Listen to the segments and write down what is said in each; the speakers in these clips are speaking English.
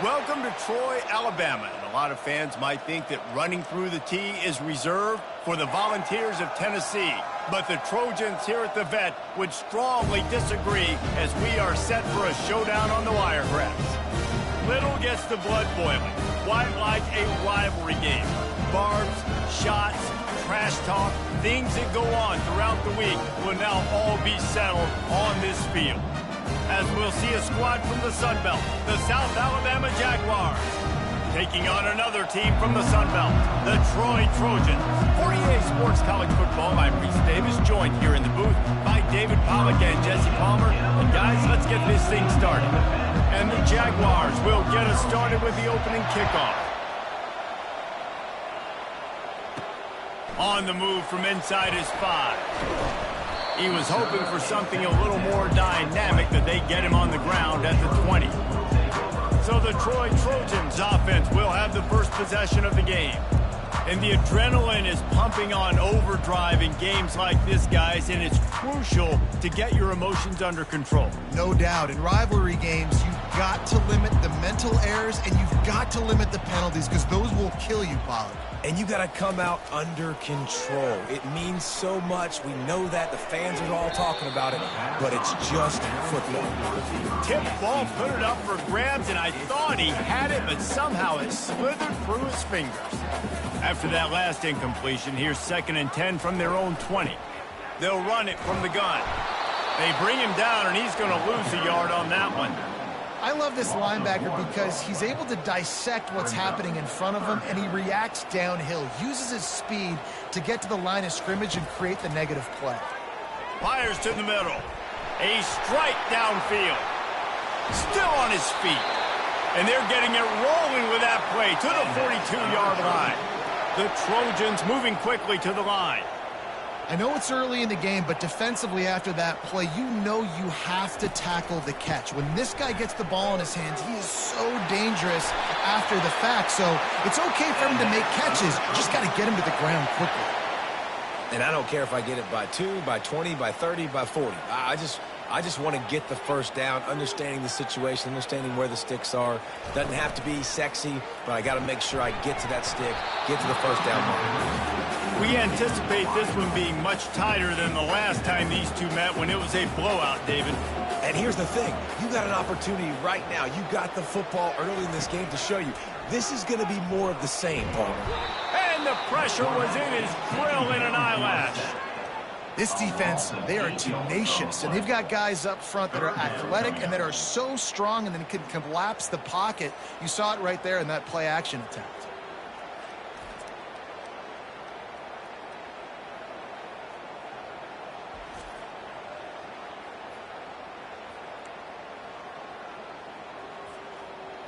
Welcome to Troy, Alabama. And a lot of fans might think that running through the tee is reserved for the Volunteers of Tennessee. But the Trojans here at the Vet would strongly disagree as we are set for a showdown on the wire grass. Little gets the blood boiling, quite like a rivalry game. Barbs, shots, trash talk, things that go on throughout the week will now all be settled on this field. As we'll see a squad from the Sun Belt, the South Alabama Jaguars, taking on another team from the Sun Belt, the Troy Trojans. 48 Sports College Football, I'm Reese Davis, joined here in the booth by David Pollack and Jesse Palmer. And guys, let's get this thing started. And the Jaguars will get us started with the opening kickoff. On the move from inside his 5. He was hoping for something a little more dynamic, that they get him on the ground at the 20. So the Troy Trojans offense will have the first possession of the game. And the adrenaline is pumping on overdrive in games like this, guys, and it's crucial to get your emotions under control. No doubt. In rivalry games, you've got to limit the mental errors and you've got to limit the penalties because those will kill you, Pollard. And you got to come out under control. It means so much. We know that. The fans are all talking about it, but it's just football. Tip ball, put it up for grabs, and I thought he had it, but somehow it slithered through his fingers. After that last incompletion, here's 2nd and 10 from their own 20. They'll run it from the gun. They bring him down, and he's going to lose a yard on that one. I love this linebacker because he's able to dissect what's happening in front of him, and he reacts downhill, uses his speed to get to the line of scrimmage and create the negative play. Fires to the middle. A strike downfield. Still on his feet. And they're getting it rolling with that play to the 42-yard line. The Trojans moving quickly to the line. I know it's early in the game, but defensively after that play, you know you have to tackle the catch. When this guy gets the ball in his hands, he is so dangerous after the fact. So it's okay for him to make catches. You just got to get him to the ground quickly. And I don't care if I get it by 2, by 20, by 30, by 40. I just want to get the first down, understanding the situation, understanding where the sticks are. Doesn't have to be sexy, but I got to make sure I get to that stick, get to the first down mark. We anticipate this one being much tighter than the last time these two met when it was a blowout, David. And here's the thing. You got an opportunity right now. You got the football early in this game to show you. This is going to be more of the same, Palmer. And the pressure was in his grill in an eyelash. This defense, they are tenacious, and they've got guys up front that are athletic and that are so strong and then can collapse the pocket. You saw it right there in that play-action attempt.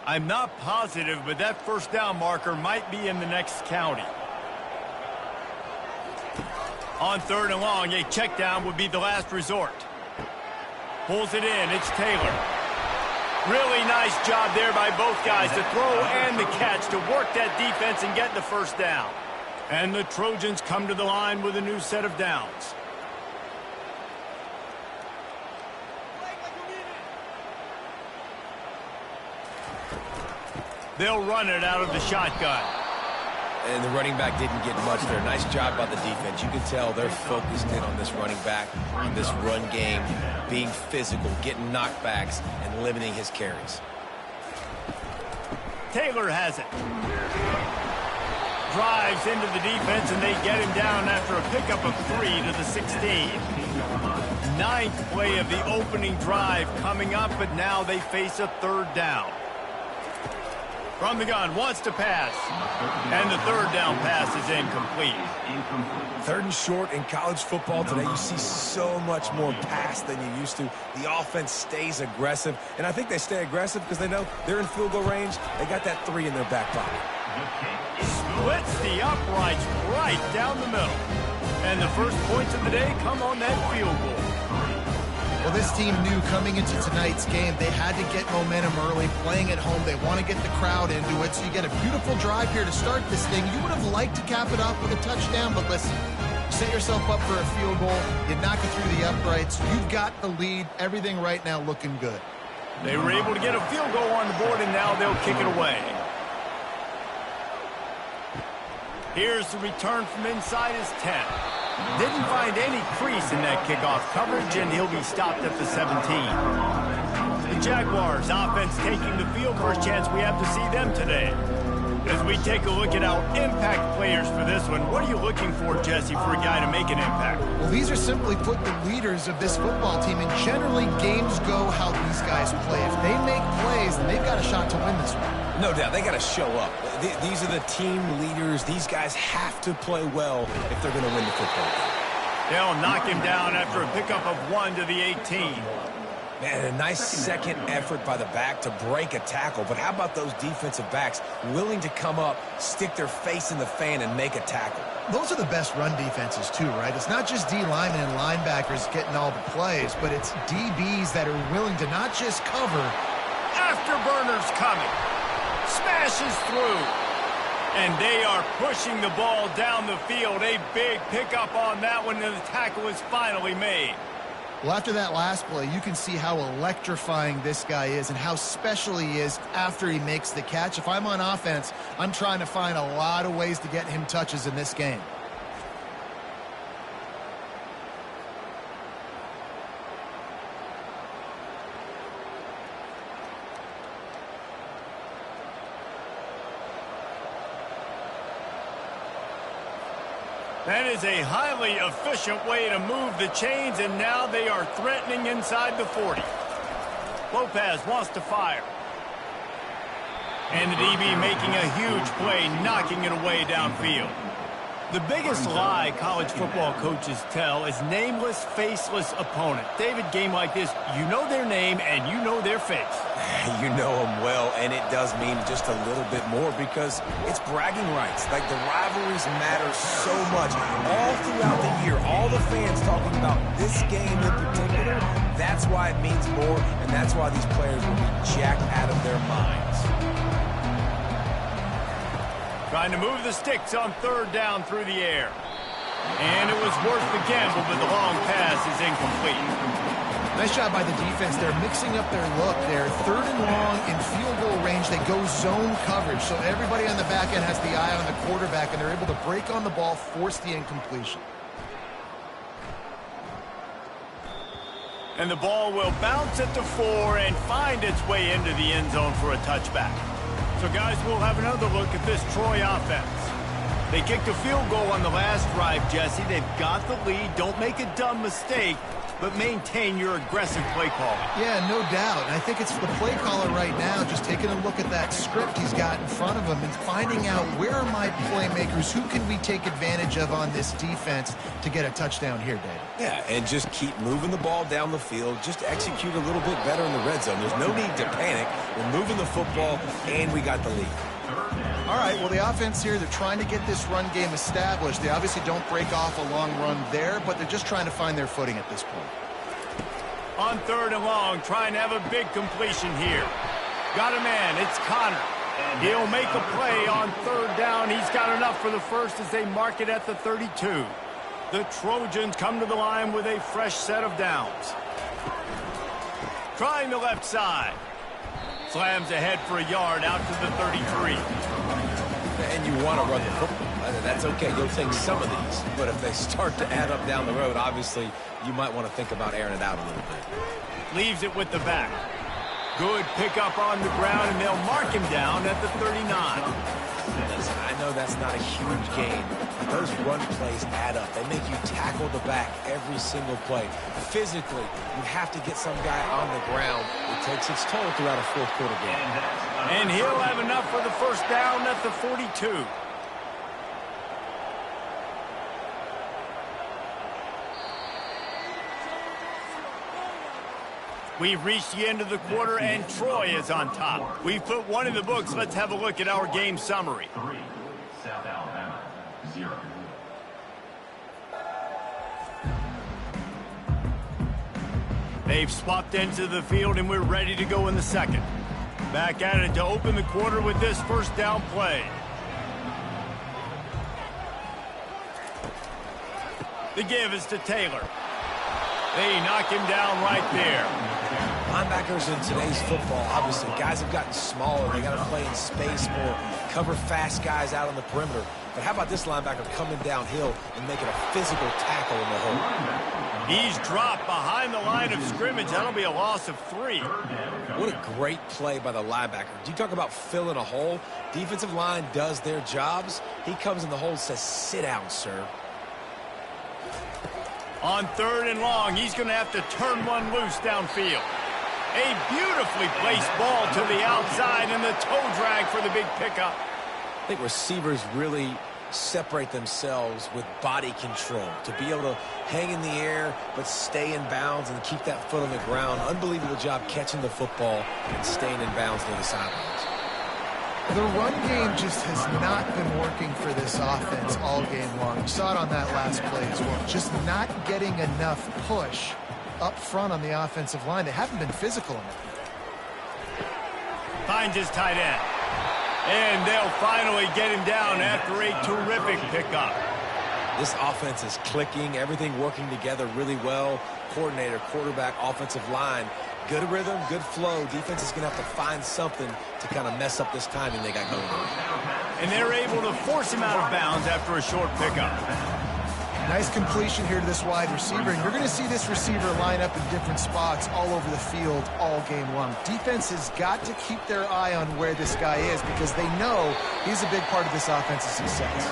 I'm not positive, but that first down marker might be in the next county. On 3rd and long, a check down would be the last resort. Pulls it in. It's Taylor. Really nice job there by both guys to throw and the catch to work that defense and get the first down. And the Trojans come to the line with a new set of downs. They'll run it out of the shotgun. And the running back didn't get much there. Nice job by the defense. You can tell they're focused in on this running back, on this run game, being physical, getting knockbacks, and limiting his carries. Taylor has it. Drives into the defense, and they get him down after a pickup of 3 to the 16. 9th play of the opening drive coming up, but now they face a 3rd down. From the gun, wants to pass. And the 3rd down pass is incomplete. 3rd and short in college football today. You see so much more pass than you used to. The offense stays aggressive. And I think they stay aggressive because they know they're in field goal range. They got that 3 in their back pocket. Splits the uprights right down the middle. And the first points of the day come on that field goal. Well, this team knew coming into tonight's game they had to get momentum early, playing at home. They want to get the crowd into it, so you get a beautiful drive here to start this thing. You would have liked to cap it off with a touchdown, but listen, you set yourself up for a field goal, you knock it through the uprights, you've got the lead, everything right now looking good. They were able to get a field goal on the board, and now they'll kick it away. Here's the return from inside his 10. Didn't find any crease in that kickoff coverage, and he'll be stopped at the 17. The Jaguars offense taking the field. First chance we have to see them today. As we take a look at our impact players for this one, what are you looking for, Jesse, for a guy to make an impact? Well, these are simply put the leaders of this football team, and generally games go how these guys play. If they make plays, then they've got a shot to win this one. No doubt, they got to show up. These are the team leaders. These guys have to play well if they're going to win the football game. They'll knock him down after a pickup of 1 to the 18. Man, a nice second effort by the back to break a tackle. But how about those defensive backs willing to come up, stick their face in the fan, and make a tackle? Those are the best run defenses, too, right? It's not just D linemen and linebackers getting all the plays, but it's DBs that are willing to not just cover. Afterburner's coming. Smashes through. And they are pushing the ball down the field. A big pickup on that one, and the tackle is finally made. Well, after that last play, you can see how electrifying this guy is and how special he is after he makes the catch. If I'm on offense, I'm trying to find a lot of ways to get him touches in this game. That is a highly efficient way to move the chains, and now they are threatening inside the 40. Lopez wants to fire. And the DB making a huge play, knocking it away downfield. The biggest lie college football coaches tell is nameless, faceless opponent. David, game like this, you know their name and you know their face. You know them well, and it does mean just a little bit more because it's bragging rights. Like, the rivalries matter so much. All throughout the year, all the fans talking about this game in particular, that's why it means more, and that's why these players will be jacked out of their minds. Trying to move the sticks on third down through the air. And it was worth the gamble, but the long pass is incomplete. Nice job by the defense. They're mixing up their look. They're third and long in field goal range. They go zone coverage. So everybody on the back end has the eye on the quarterback, and they're able to break on the ball, force the incompletion. And the ball will bounce at the 4 and find its way into the end zone for a touchback. So, guys, we'll have another look at this Troy offense. They kicked a field goal on the last drive, Jesse. They've got the lead. Don't make a dumb mistake, but maintain your aggressive play calling. Yeah, no doubt. And I think it's the play caller right now just taking a look at that script he's got in front of him and finding out where are my playmakers, who can we take advantage of on this defense to get a touchdown here, David. Yeah, and just keep moving the ball down the field. Just execute a little bit better in the red zone. There's no need to panic. We're moving the football, and we got the lead. All right, well, the offense here, they're trying to get this run game established. They obviously don't break off a long run there, but they're just trying to find their footing at this point. On third and long, trying to have a big completion here. Got a man, it's Connor. He'll make a play on third down. He's got enough for the first as they mark it at the 32. The Trojans come to the line with a fresh set of downs. Trying the left side. Slams ahead for a yard out to the 33. And you want to run the football. That's okay. You'll take some of these. But if they start to add up down the road, obviously, you might want to think about airing it out a little bit. Leaves it with the back. Good pickup on the ground, and they'll mark him down at the 39. Listen, I know that's not a huge gain, but those run plays add up. They make you tackle the back every single play. Physically, you have to get some guy on the ground. It takes its toll throughout a fourth quarter game. And he'll have enough for the first down at the 42. We've reached the end of the quarter, and Troy is on top. We've put one in the books. Let's have a look at our game summary. 3, South Alabama, 0. They've swapped into the field, and we're ready to go in the second. Back at it to open the quarter with this first down play. The give is to Taylor. They knock him down right there. On Linebackers in today's football, obviously, guys have gotten smaller. They got to play in space more, cover fast guys out on the perimeter. But how about this linebacker coming downhill and making a physical tackle in the hole? He's dropped behind the line of scrimmage. That'll be a loss of 3. What a great play by the linebacker. You talk about filling a hole. Defensive line does their jobs. He comes in the hole and says, sit down, sir. On 3rd and long, he's going to have to turn one loose downfield. A beautifully placed ball to the outside and the toe drag for the big pickup. I think receivers really separate themselves with body control to be able to hang in the air but stay in bounds and keep that foot on the ground. Unbelievable job catching the football and staying in bounds near the sidelines. The run game just has not been working for this offense all game long. You saw it on that last play as well. Just not getting enough push up front on the offensive line. They haven't been physical enough. Finds his tight end. And they'll finally get him down after a terrific pickup. This offense is clicking, everything working together really well. Coordinator, quarterback, offensive line. Good rhythm, good flow. Defense is going to have to find something to kind of mess up this timing they got going on. And they're able to force him out of bounds after a short pickup. Nice completion here to this wide receiver, and you're going to see this receiver line up in different spots all over the field all game long. Defense has got to keep their eye on where this guy is because they know he's a big part of this offensive success.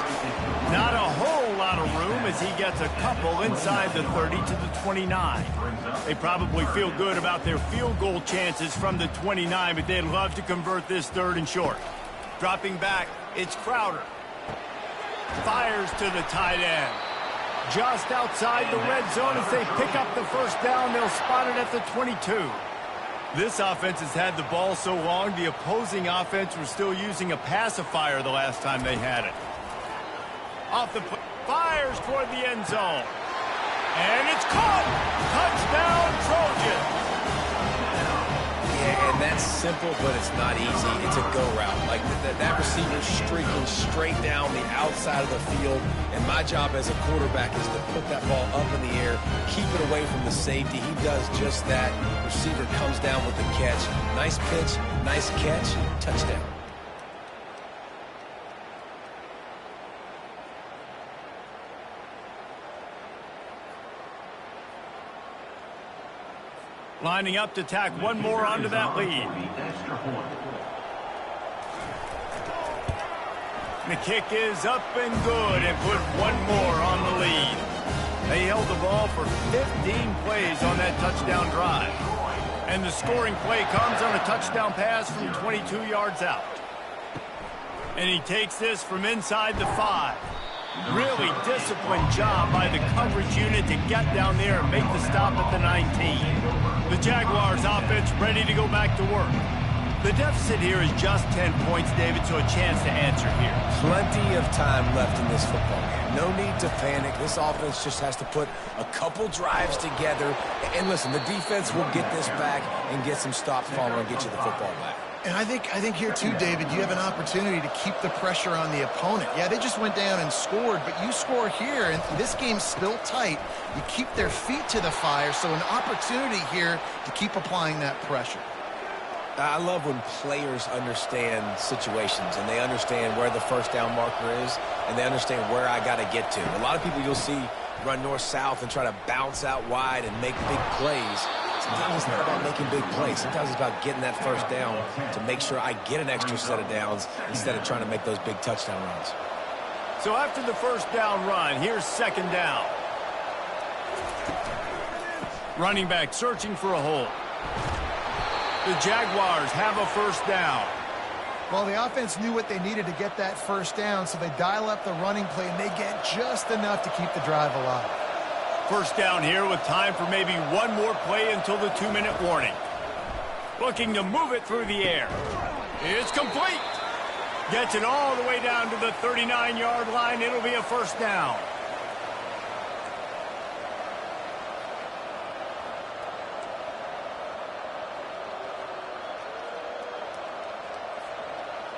Not a whole lot of room as he gets a couple inside the 30 to the 29. They probably feel good about their field goal chances from the 29, but they'd love to convert this 3rd and short. Dropping back, it's Crowder. Fires to the tight end. Just outside the red zone as they pick up the first down. They'll spot it at the 22. This offense has had the ball so long, the opposing offense was still using a pacifier the last time they had it. Off the fires toward the end zone. And it's caught! Touchdown, Trojans! Yeah, and that's simple, but it's not easy. It's a go route. Like that receiver streaking straight down the outside of the field. And my job as a quarterback is to put that ball up in the air, keep it away from the safety. He does just that. Receiver comes down with the catch. Nice pitch, nice catch, touchdown. Lining up to tack one more onto that lead. The kick is up and good and put one more on the lead. They held the ball for 15 plays on that touchdown drive. And the scoring play comes on a touchdown pass from 22 yards out. And he takes this from inside the 5. Really disciplined job by the coverage unit to get down there and make the stop at the 19. The Jaguars offense ready to go back to work. The deficit here is just 10 points, David, so a chance to answer here. Plenty of time left in this football game. No need to panic. This offense just has to put a couple drives together. And listen, the defense will get this back and get some stops following and get you the football back. And I think here too, David, you have an opportunity to keep the pressure on the opponent. Yeah, they just went down and scored, but you score here, and this game's still tight. You keep their feet to the fire, so an opportunity here to keep applying that pressure. I love when players understand situations and they understand where the first down marker is and they understand where I got to get to. A lot of people you'll see run north-south and try to bounce out wide and make big plays. Sometimes it's not about making big plays. Sometimes it's about getting that first down to make sure I get an extra set of downs instead of trying to make those big touchdown runs. So after the first down run, here's second down. Running back searching for a hole. The Jaguars have a first down. Well, the offense knew what they needed to get that first down, so they dial up the running play, and they get just enough to keep the drive alive. First down here with time for maybe one more play until the 2-minute warning. Looking to move it through the air. It's complete. Gets it all the way down to the 39-yard line. It'll be a first down.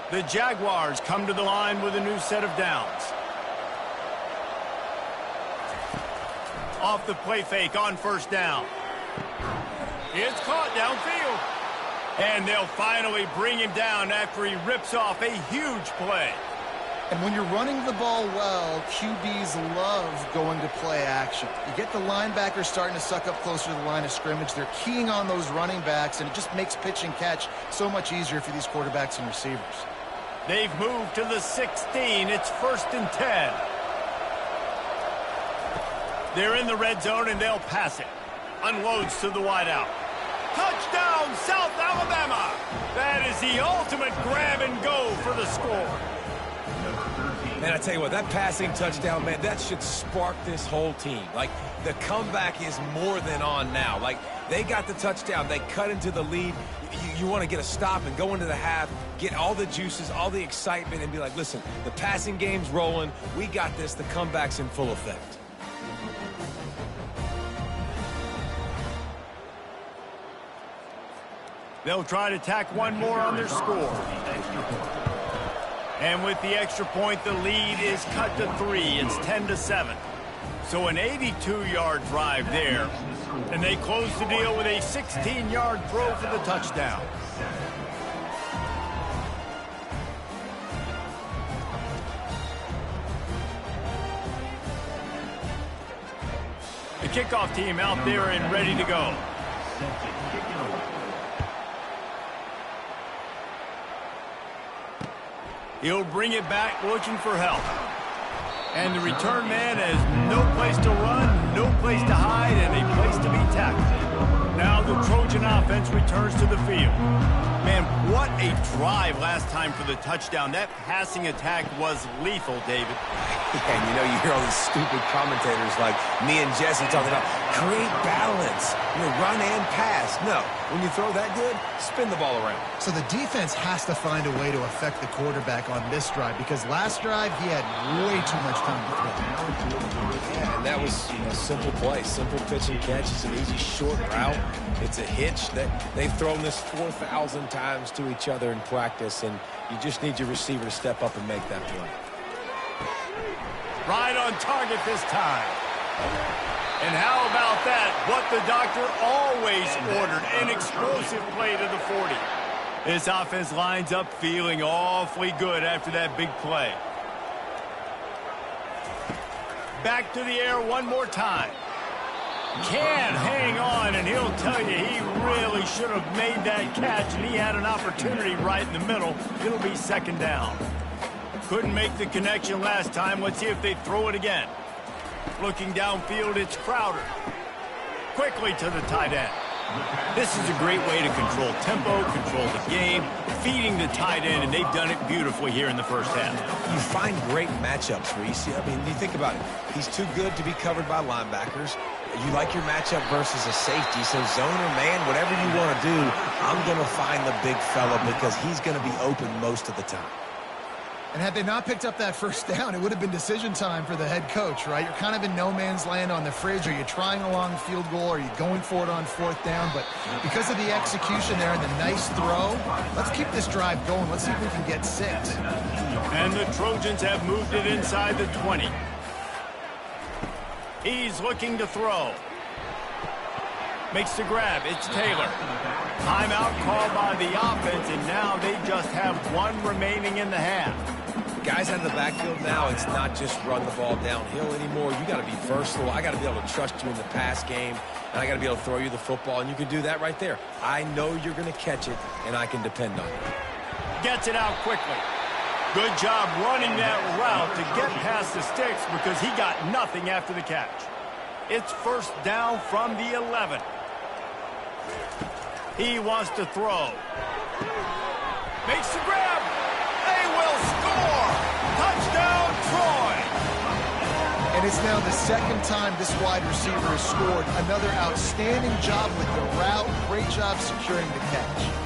The Jaguars come to the line with a new set of downs. Off the play fake on first down. It's caught downfield. And they'll finally bring him down after he rips off a huge play. And when you're running the ball well, QBs love going to play action. You get the linebackers starting to suck up closer to the line of scrimmage. They're keying on those running backs, and it just makes pitch and catch so much easier for these quarterbacks and receivers. They've moved to the 16. It's 1st and 10. They're in the red zone, and they'll pass it. Unloads to the wideout. Touchdown, South Alabama! That is the ultimate grab and go for the score. Man, I tell you what, that passing touchdown, man, that should spark this whole team. Like, the comeback is more than on now. Like, they got the touchdown. They cut into the lead. You want to get a stop and go into the half, get all the juices, all the excitement, and be like, listen, the passing game's rolling. We got this. The comeback's in full effect. They'll try to tack one more on their score. And with the extra point, the lead is cut to 3. It's 10-7. So an 82-yard drive there. And they close the deal with a 16-yard throw for the touchdown. The kickoff team out there and ready to go. He'll bring it back looking for help. And the return man has no place to run, no place to hide, and a place to be tackled. Now the Trojan offense returns to the field. Man, what a drive last time for the touchdown. That passing attack was lethal, David. And you know, you hear all these stupid commentators like me and Jesse talking about create balance, run and pass. No, when you throw that good, spin the ball around. So the defense has to find a way to affect the quarterback on this drive, because last drive he had way too much time to throw. Yeah, and that was a simple play, simple pitch and catch. It's an easy short route. It's a hitch. They've thrown this 4,000 times to each other in practice, and you just need your receiver to step up and make that play. Right on target this time. And how about that? What the doctor always ordered, an explosive play to the 40. This offense lines up feeling awfully good after that big play. Back to the air one more time. Can hang on, and he'll tell you he really should have made that catch, and he had an opportunity right in the middle. It'll be 2nd down. Couldn't make the connection last time. Let's see if they throw it again. Looking downfield, it's Crowder. Quickly to the tight end. This is a great way to control tempo, control the game, feeding the tight end, and they've done it beautifully here in the first half. You find great matchups where you see, you think about it. He's too good to be covered by linebackers. You like your matchup versus a safety, so zone or man, whatever you want to do, I'm going to find the big fella because he's going to be open most of the time. And had they not picked up that 1st down, it would have been decision time for the head coach, right? You're kind of in no man's land on the fridge. Are you trying a long field goal? Are you going for it on 4th down? But because of the execution there and the nice throw, let's keep this drive going. Let's see if we can get 6. And the Trojans have moved it inside the 20. He's looking to throw. Makes the grab. It's Taylor. Timeout called by the offense, and now they just have 1 remaining in the half. Guys out of the backfield now, it's not just run the ball downhill anymore. You got to be versatile. I got to be able to trust you in the pass game, and I got to be able to throw you the football, and you can do that right there. I know you're going to catch it, and I can depend on it. Gets it out quickly. Good job running that route to get past the sticks because he got nothing after the catch. It's 1st down from the 11. He wants to throw. Makes the grab. They will score. Touchdown, Troy. And it's now the 2nd time this wide receiver has scored. Another outstanding job with the route. Great job securing the catch.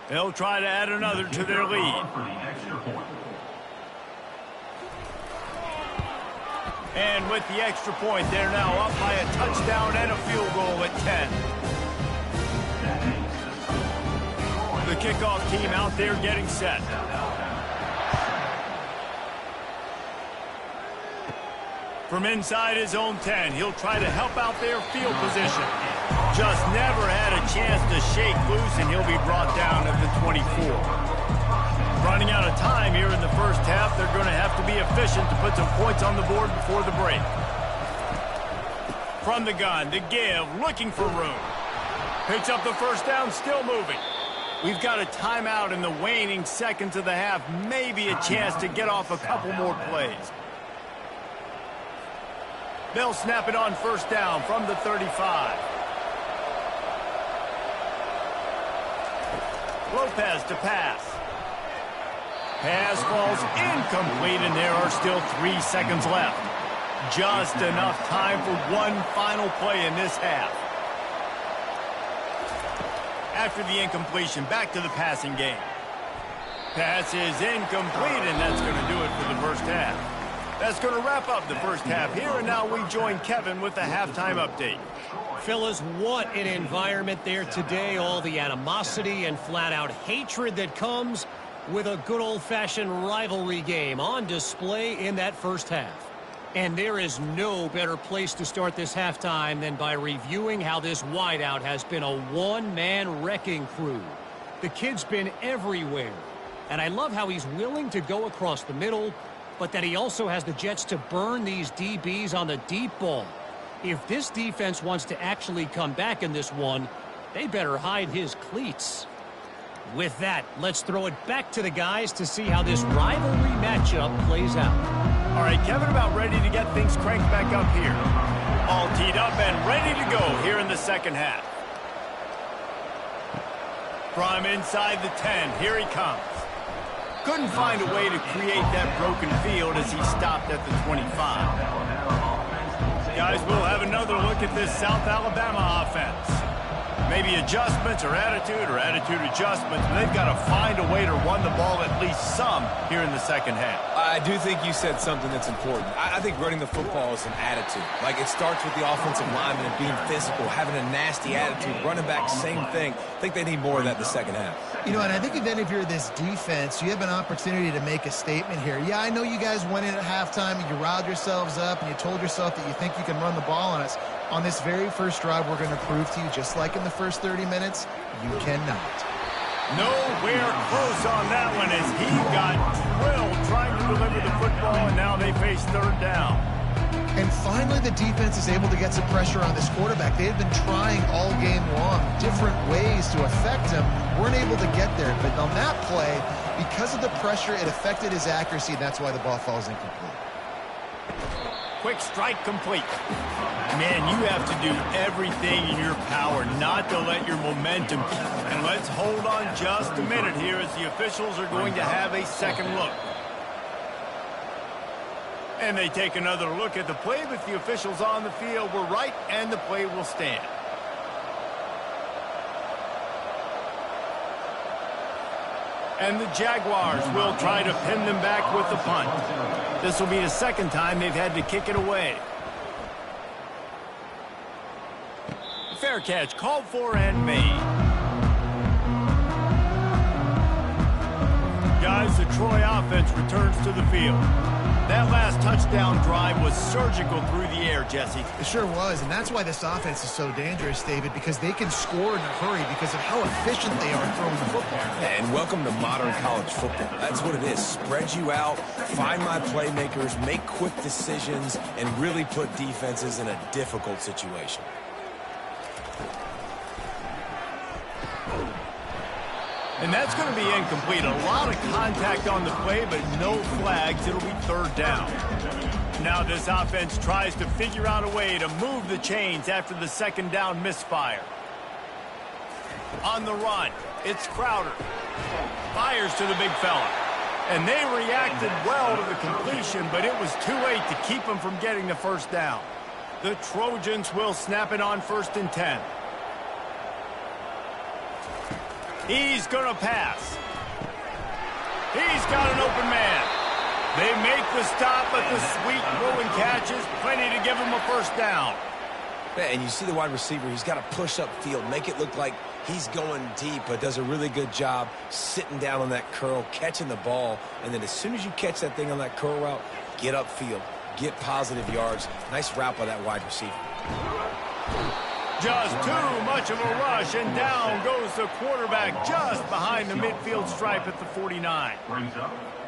They'll try to add another to their lead. And with the extra point, they're now up by a touchdown and a field goal at 10. The kickoff team out there getting set. From inside his own 10, he'll try to help out their field position. Just never had a chance to shake loose, and he'll be brought down at the 24. Running out of time here in the first half, they're going to have to be efficient to put some points on the board before the break. From the gun, the give, looking for room. Picks up the first down, still moving. We've got a timeout in the waning seconds of the half. Maybe a chance to get off a couple more plays. They'll snap it on first down from the 35. Lopez to pass. Pass falls incomplete, and there are still 3 seconds left. Just enough time for one final play in this half. After the incompletion, back to the passing game. Pass is incomplete, and that's going to do it for the first half. That's going to wrap up the first half here, and now we join Kevin with the halftime update. Fellas, what an environment there today. All the animosity and flat-out hatred that comes with a good old-fashioned rivalry game on display in that first half. And there is no better place to start this halftime than by reviewing how this wideout has been a one-man wrecking crew. The kid's been everywhere, and I love how he's willing to go across the middle, but that he also has the jets to burn these DBs on the deep ball. If this defense wants to actually come back in this one, they better hide his cleats. With that, let's throw it back to the guys to see how this rivalry matchup plays out. All right, Kevin, about ready to get things cranked back up here. All teed up and ready to go here in the second half. From inside the 10, here he comes. Couldn't find a way to create that broken field as he stopped at the 25. Guys, we'll have another look at this South Alabama offense. Maybe adjustments or attitude adjustments, but they've got to find a way to run the ball at least some here in the second half. I do think you said something that's important. I think running the football is an attitude. Like, it starts with the offensive lineman and being physical, having a nasty attitude. Running back, same thing. I think they need more of that in the second half. You know, and I think even if you're this defense, you have an opportunity to make a statement here. Yeah, I know you guys went in at halftime and you riled yourselves up and you told yourself that you think you can run the ball on us. On this very first drive, we're going to prove to you, just like in the first 30 minutes, you cannot. Nowhere close on that one as he got drilled trying to deliver the football, and now they face third down. And finally, the defense is able to get some pressure on this quarterback. They had been trying all game long different ways to affect him. Weren't able to get there. But on that play, because of the pressure, it affected his accuracy, and that's why the ball falls incomplete. Quick strike complete. Man, you have to do everything in your power not to let your momentum. And let's hold on just a minute here as the officials are going to have a second look. And they take another look at the play, but the officials on the field were right, and the play will stand. And the Jaguars will try to pin them back with the punt. This will be the second time they've had to kick it away. Fair catch called for and made. Guys, the Troy offense returns to the field. That last touchdown drive was surgical through the air, Jesse. It sure was, and that's why this offense is so dangerous, David, because they can score in a hurry because of how efficient they are throwing the football. And welcome to modern college football. That's what it is. Spread you out, find my playmakers, make quick decisions, and really put defenses in a difficult situation. And that's going to be incomplete. A lot of contact on the play, but no flags. It'll be third down. Now this offense tries to figure out a way to move the chains after the second down misfire. On the run, it's Crowder. Fires to the big fella. And they reacted well to the completion, but it was too late to keep him from getting the first down. The Trojans will snap it on 1st and 10. He's going to pass. He's got an open man. They make the stop, but the sweet throwing catch is plenty to give him a first down. And you see the wide receiver, he's got to push up field, make it look like he's going deep, but does a really good job sitting down on that curl, catching the ball, and then as soon as you catch that thing on that curl route, get upfield, get positive yards. Nice route by that wide receiver. Just too much of a rush, and down goes the quarterback just behind the midfield stripe at the 49.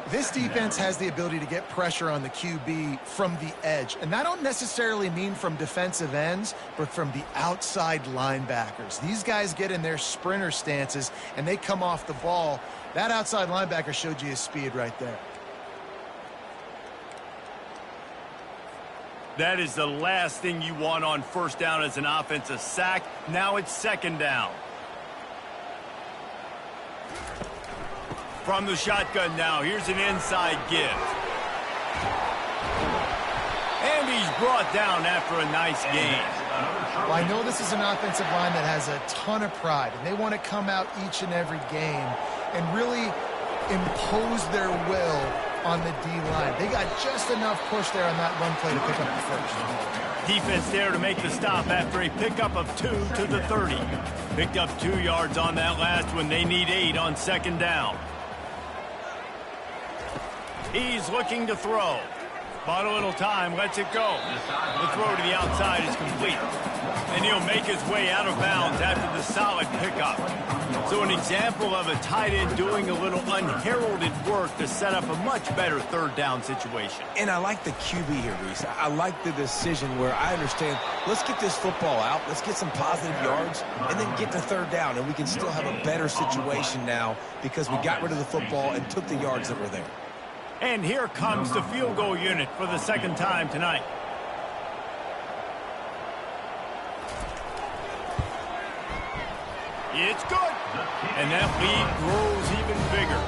This defense has the ability to get pressure on the QB from the edge. And I don't necessarily mean from defensive ends, but from the outside linebackers. These guys get in their sprinter stances, and they come off the ball. That outside linebacker showed you his speed right there. That is the last thing you want on first down as an offensive sack. Now it's second down. From the shotgun now, here's an inside give. And he's brought down after a nice gain. Well, I know this is an offensive line that has a ton of pride, and they want to come out each and every game and really impose their will on the D-line. They got just enough push there on that run play to pick up the first. Defense there to make the stop after a pickup of 2 to the 30. Picked up 2 yards on that last one. They need 8 on second down. He's looking to throw. Bought a little time, lets it go. The throw to the outside is complete. And he'll make his way out of bounds after the solid pickup. So an example of a tight end doing a little unheralded work to set up a much better third down situation. And I like the QB here, Reese. I like the decision where I understand, let's get this football out, let's get some positive yards, and then get to third down, and we can still have a better situation now because we got rid of the football and took the yards that were there. And here comes the field goal unit for the second time tonight. It's good. And that lead grows even bigger.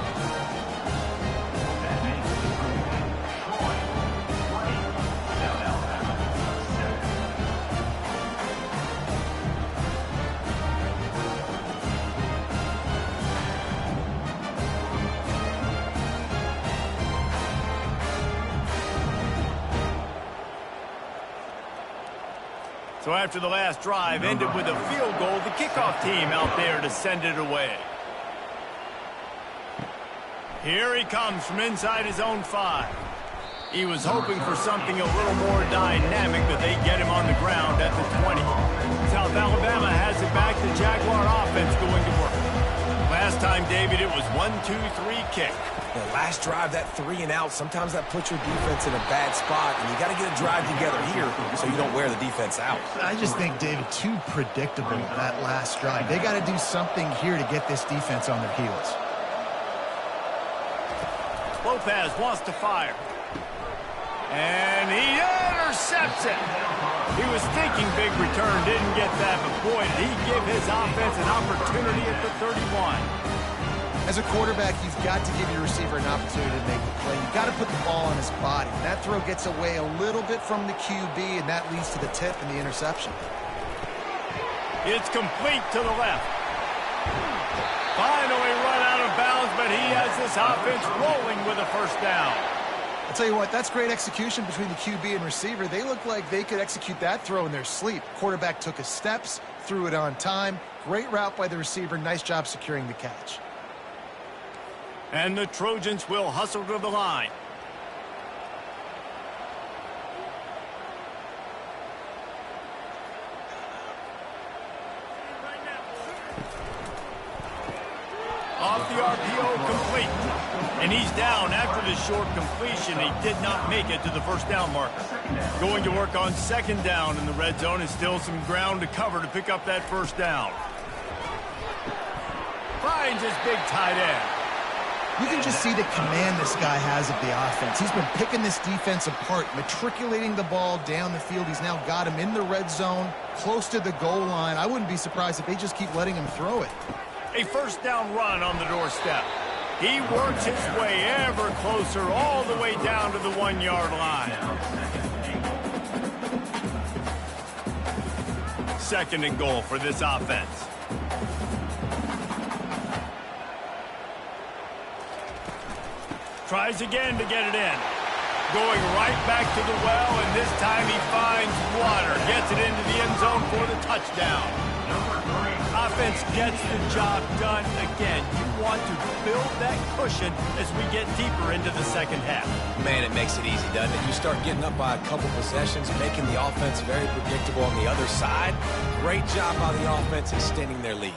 So after the last drive ended with a field goal, the kickoff team out there to send it away. Here he comes from inside his own 5. He was hoping for something a little more dynamic, but they get him on the ground at the 20. South Alabama has it back. The Jaguar offense going to work. Last time, David, it was 1-2-3 kick. The last drive, that 3 and out, sometimes that puts your defense in a bad spot, and you got to get a drive together here so you don't wear the defense out. I just think, David, too predictable that last drive. They got to do something here to get this defense on their heels. Lopez wants to fire. And he intercepts it. He was thinking big return, didn't get that, but boy, did he give his offense an opportunity at the 31. As a quarterback, you've got to give your receiver an opportunity to make the play. You've got to put the ball on his body. That throw gets away a little bit from the QB, and that leads to the tip and the interception. It's complete to the left. Finally run out of bounds, but he has this offense rolling with a first down. I'll tell you what, that's great execution between the QB and receiver. They look like they could execute that throw in their sleep. Quarterback took his steps, threw it on time. Great route by the receiver. Nice job securing the catch. And the Trojans will hustle to the line. Off the RPO, complete. And he's down after the short completion. He did not make it to the first down marker. Going to work on second down in the red zone, and still some ground to cover to pick up that first down. Finds his big tight end. You can just see the command this guy has of the offense. He's been picking this defense apart, matriculating the ball down the field. He's now got him in the red zone, close to the goal line. I wouldn't be surprised if they just keep letting him throw it. A first down run on the doorstep. He works his way ever closer all the way down to the 1-yard line. Second and goal for this offense. Tries again to get it in. Going right back to the well, and this time he finds water. Gets it into the end zone for the touchdown. Offense gets the job done. Again, you want to build that cushion as we get deeper into the second half. Man, it makes it easy, doesn't it? You start getting up by a couple possessions, making the offense very predictable on the other side. Great job by the offense extending their lead.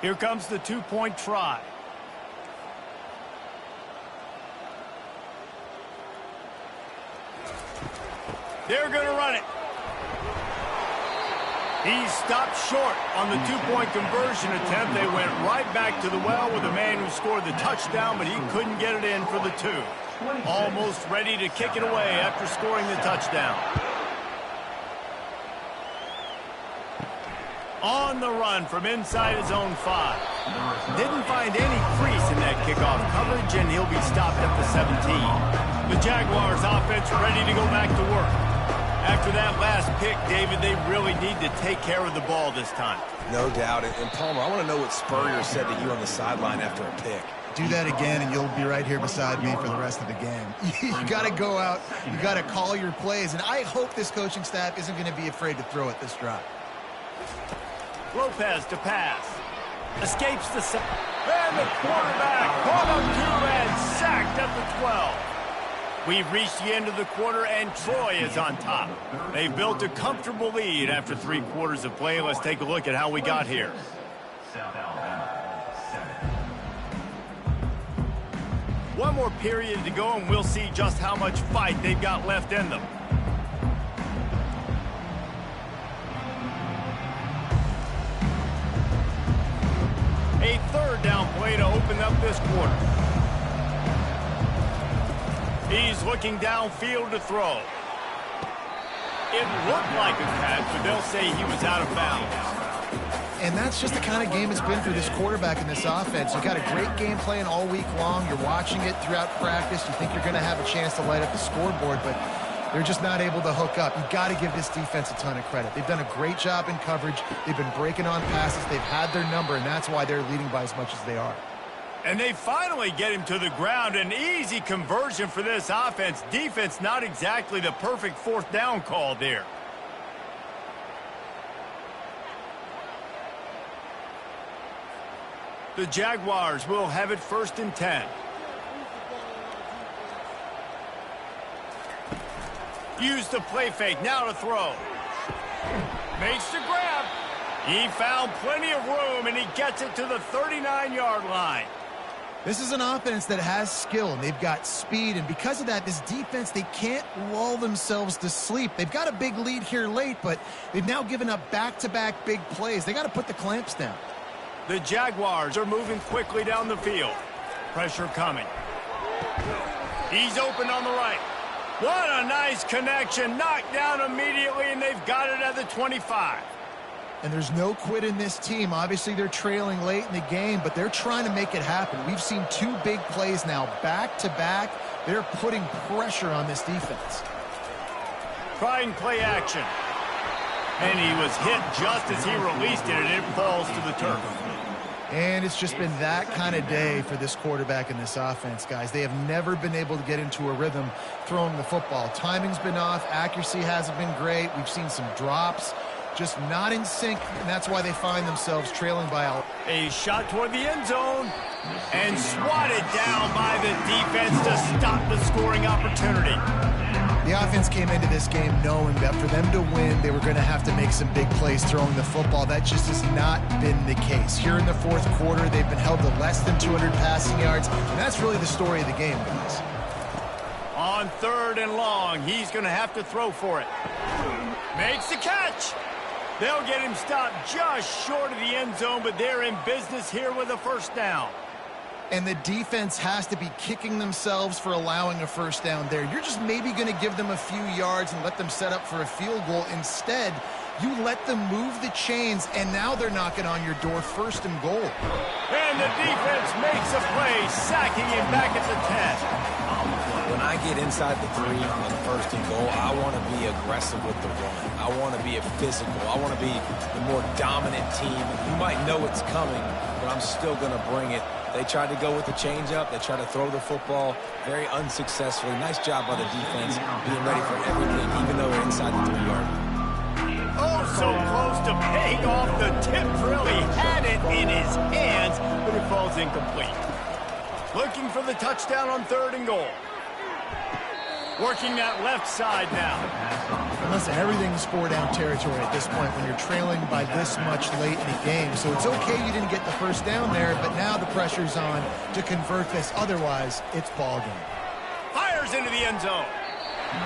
Here comes the two-point try. They're going to run it. He stopped short on the two-point conversion attempt. They went right back to the well with the man who scored the touchdown, but he couldn't get it in for the two. Almost ready to kick it away after scoring the touchdown. On the run from inside his own 5. Didn't find any crease in that kickoff coverage, and he'll be stopped at the 17. The Jaguars offense ready to go back to work. After that last pick, David, they really need to take care of the ball this time. No doubt. And Palmer, I want to know what Spurrier said to you on the sideline after a pick. Do that again, and you'll be right here beside me for the rest of the game. You got to go out. You got to call your plays. And I hope this coaching staff isn't going to be afraid to throw it this drive. Lopez to pass. Escapes the sack. And the quarterback caught him to and sacked at the 12. We've reached the end of the quarter, and Troy is on top. They've built a comfortable lead after 3 quarters of play. Let's take a look at how we got here. South Alabama, 7. One more period to go, and we'll see just how much fight they've got left in them. A third down play to open up this quarter. He's looking downfield to throw. It looked like a catch, but they'll say he was out of bounds. And that's just the kind of game it's been for this quarterback in this offense. You've got a great game plan all week long. You're watching it throughout practice. You think you're going to have a chance to light up the scoreboard, but they're just not able to hook up. You've got to give this defense a ton of credit. They've done a great job in coverage. They've been breaking on passes. They've had their number, and that's why they're leading by as much as they are. And they finally get him to the ground. An easy conversion for this offense. Defense not exactly the perfect fourth down call there. The Jaguars will have it 1st and 10. Use the play fake. Now to throw. Makes the grab. He found plenty of room, and he gets it to the 39-yard line. This is an offense that has skill, and they've got speed, and because of that, this defense, they can't lull themselves to sleep. They've got a big lead here late, but they've now given up back-to-back big plays. They got to put the clamps down. The Jaguars are moving quickly down the field. Pressure coming. He's open on the right. What a nice connection. Knocked down immediately, and they've got it at the 25. And there's no quit in this team. Obviously, they're trailing late in the game, but they're trying to make it happen. We've seen 2 big plays now, back-to-back. They're putting pressure on this defense. Trying play action. And he was hit just as he released it, and it falls to the turf. And it's just been that kind of day for this quarterback in this offense, guys. They have never been able to get into a rhythm throwing the football. Timing's been off. Accuracy hasn't been great. We've seen some drops. Just not in sync, and that's why they find themselves trailing by a shot toward the end zone, and swatted down by the defense to stop the scoring opportunity. The offense came into this game knowing that for them to win, they were going to have to make some big plays throwing the football. That just has not been the case. Here in the 4th quarter, they've been held to less than 200 passing yards, and that's really the story of the game, guys. On 3rd and long, he's going to have to throw for it. Makes the catch. They'll get him stopped just short of the end zone, but they're in business here with a 1st down. And the defense has to be kicking themselves for allowing a 1st down there. You're just maybe going to give them a few yards and let them set up for a field goal. Instead, you let them move the chains, and now they're knocking on your door 1st and goal. And the defense makes a play, sacking him back at the 10. When I get inside the 3 on 1st and goal, I want to be aggressive with the run. I want to be physical. I want to be the more dominant team. You might know it's coming, but I'm still going to bring it They tried to go with the changeup. They tried to throw the football very unsuccessfully. Nice job by the defense being ready for everything, even though they're inside the 3-yard line. Oh, so close to paying off the tip drill. He had it in his hands, but it falls incomplete. Looking for the touchdown on 3rd and goal. Working that left side now. Listen, everything's 4-down territory at this point when you're trailing by this much late in the game. So it's okay you didn't get the first down there, but now the pressure's on to convert this. Otherwise, it's ball game. Fires into the end zone.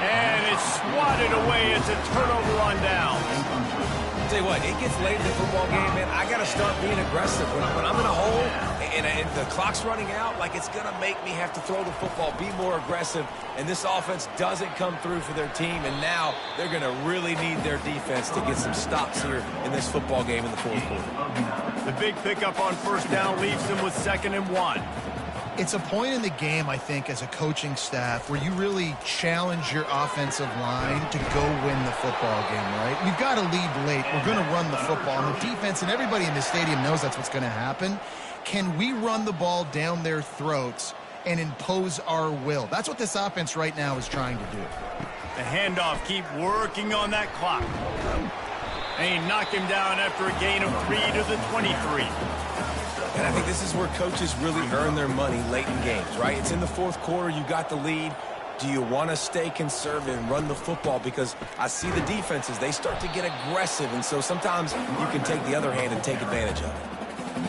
And it's swatted away. It's a turnover on down. I'll tell you what, it gets late in the football game, man. I got to start being aggressive. When I'm in a hole and the clock's running out, like, it's going to make me have to throw the football, be more aggressive. And this offense doesn't come through for their team, and now they're going to really need their defense to get some stops here in this football game in the 4th quarter. The big pickup on 1st down leaves them with 2nd and 1. It's a point in the game, I think, as a coaching staff where you really challenge your offensive line to go win the football game, right? We've got to lead late. We're going to run the football. And the defense and everybody in the stadium knows that's what's going to happen. Can we run the ball down their throats and impose our will? That's what this offense right now is trying to do. The handoff, keep working on that clock. And he knocked him down after a gain of 3 to the 23. And I think this is where coaches really earn their money late in games, right? It's in the 4th quarter. You got the lead. Do you want to stay conservative and run the football? Because I see the defenses, they start to get aggressive. And so sometimes you can take the other hand and take advantage of it.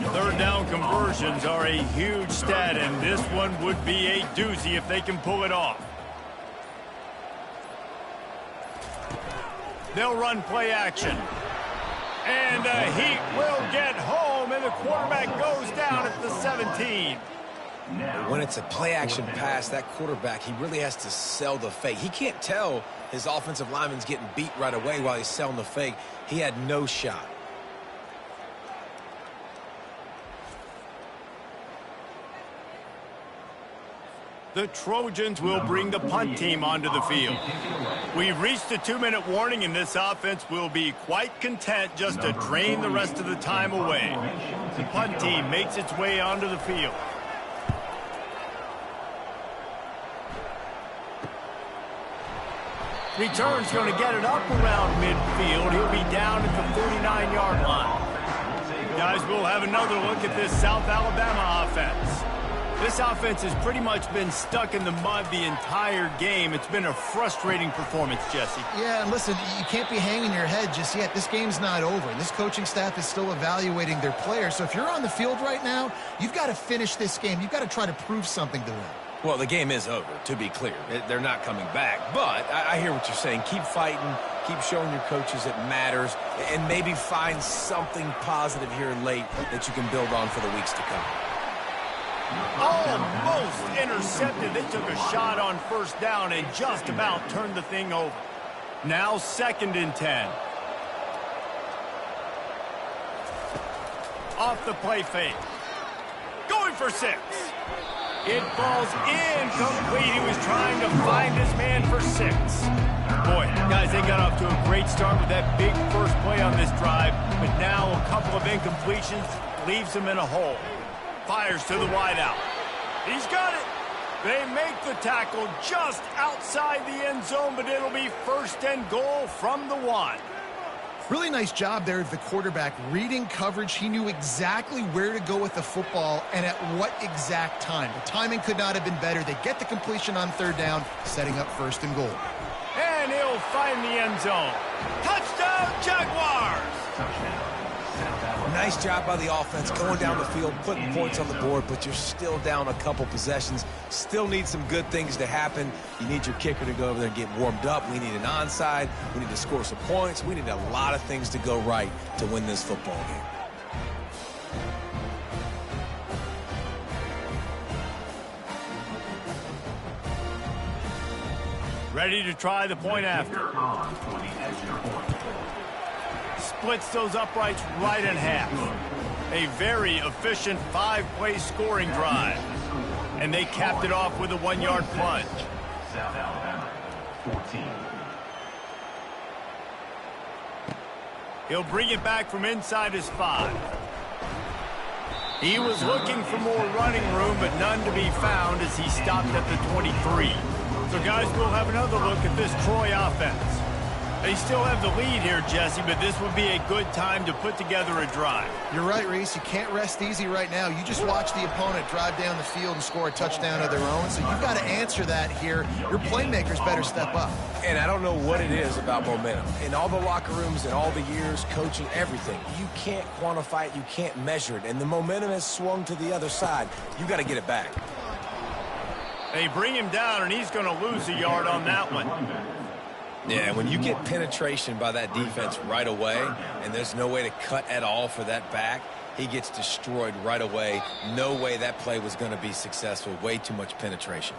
3rd down conversions are a huge stat, and this one would be a doozy if they can pull it off. They'll run play action. And the Heat will get home, and the quarterback goes down at the 17. When it's a play-action pass, that quarterback, he really has to sell the fake. He can't tell his offensive lineman's getting beat right away while he's selling the fake. He had no shot. The Trojans will bring the punt team onto the field. We've reached the 2-minute warning, and this offense will be quite content just to drain the rest of the time away. The punt team makes its way onto the field. Return's going to get it up around midfield. He'll be down at the 49-yard line. Guys, we'll have another look at this South Alabama offense. This offense has pretty much been stuck in the mud the entire game. It's been a frustrating performance, Jesse. Yeah, and listen, you can't be hanging your head just yet. This game's not over. This coaching staff is still evaluating their players. So if you're on the field right now, you've got to finish this game. You've got to try to prove something to them. Well, the game is over, to be clear. They're not coming back. But I hear what you're saying. Keep fighting. Keep showing your coaches it matters. And maybe find something positive here late that you can build on for the weeks to come. Almost intercepted. They took a shot on 1st down and just about turned the thing over. Now 2nd and 10. Off the play fake. Going for 6. It falls incomplete. He was trying to find his man for 6. Boy, guys, they got off to a great start with that big first play on this drive, but now a couple of incompletions leaves them in a hole. Fires to the wideout. He's got it. They make the tackle just outside the end zone, but it'll be 1st and goal from the 1. Really nice job there of the quarterback reading coverage. He knew exactly where to go with the football and at what exact time. The timing could not have been better. They get the completion on 3rd down, setting up 1st and goal. And he'll find the end zone. Touchdown, Jaguars! Nice job by the offense going down the field, putting points on the board, but you're still down a couple possessions. Still need some good things to happen. You need your kicker to go over there and get warmed up. We need an onside. We need to score some points. We need a lot of things to go right to win this football game. Ready to try the point after. Splits those uprights right in half. A very efficient 5-play scoring drive. And they capped it off with a 1-yard plunge. South Alabama, 14. He'll bring it back from inside his 5. He was looking for more running room, but none to be found as he stopped at the 23. So, guys, we'll have another look at this Troy offense. They still have the lead here, Jesse, but this would be a good time to put together a drive. You're right, Reese. You can't rest easy right now. You just watch the opponent drive down the field and score a touchdown of their own, so you've got to answer that here. Your playmakers better step up. And I don't know what it is about momentum. In all the locker rooms and all the years, coaching, everything, you can't quantify it, you can't measure it, and the momentum has swung to the other side. You got to get it back. They bring him down, and he's going to lose a yard on that one. Yeah, when you get penetration by that defense right away, and there's no way to cut at all for that back, he gets destroyed right away. No way that play was going to be successful. Way too much penetration.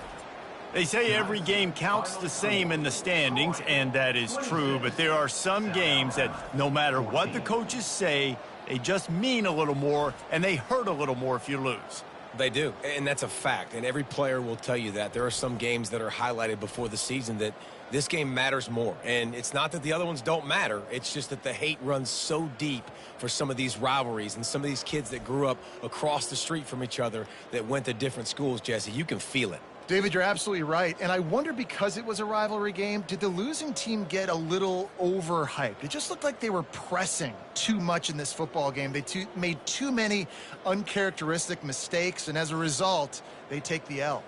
They say every game counts the same in the standings, and that is true, but there are some games that no matter what the coaches say, they just mean a little more, and they hurt a little more if you lose. They do, and that's a fact, and every player will tell you that. There are some games that are highlighted before the season that this game matters more, and it's not that the other ones don't matter. It's just that the hate runs so deep for some of these rivalries and some of these kids that grew up across the street from each other that went to different schools, Jesse. You can feel it. David, you're absolutely right. And I wonder, because it was a rivalry game, did the losing team get a little overhyped? It just looked like they were pressing too much in this football game. They made too many uncharacteristic mistakes, and as a result, they take the L.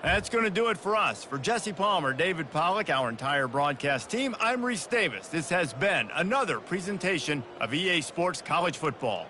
That's going to do it for us. For Jesse Palmer, David Pollack, our entire broadcast team, I'm Reese Davis. This has been another presentation of EA Sports College Football.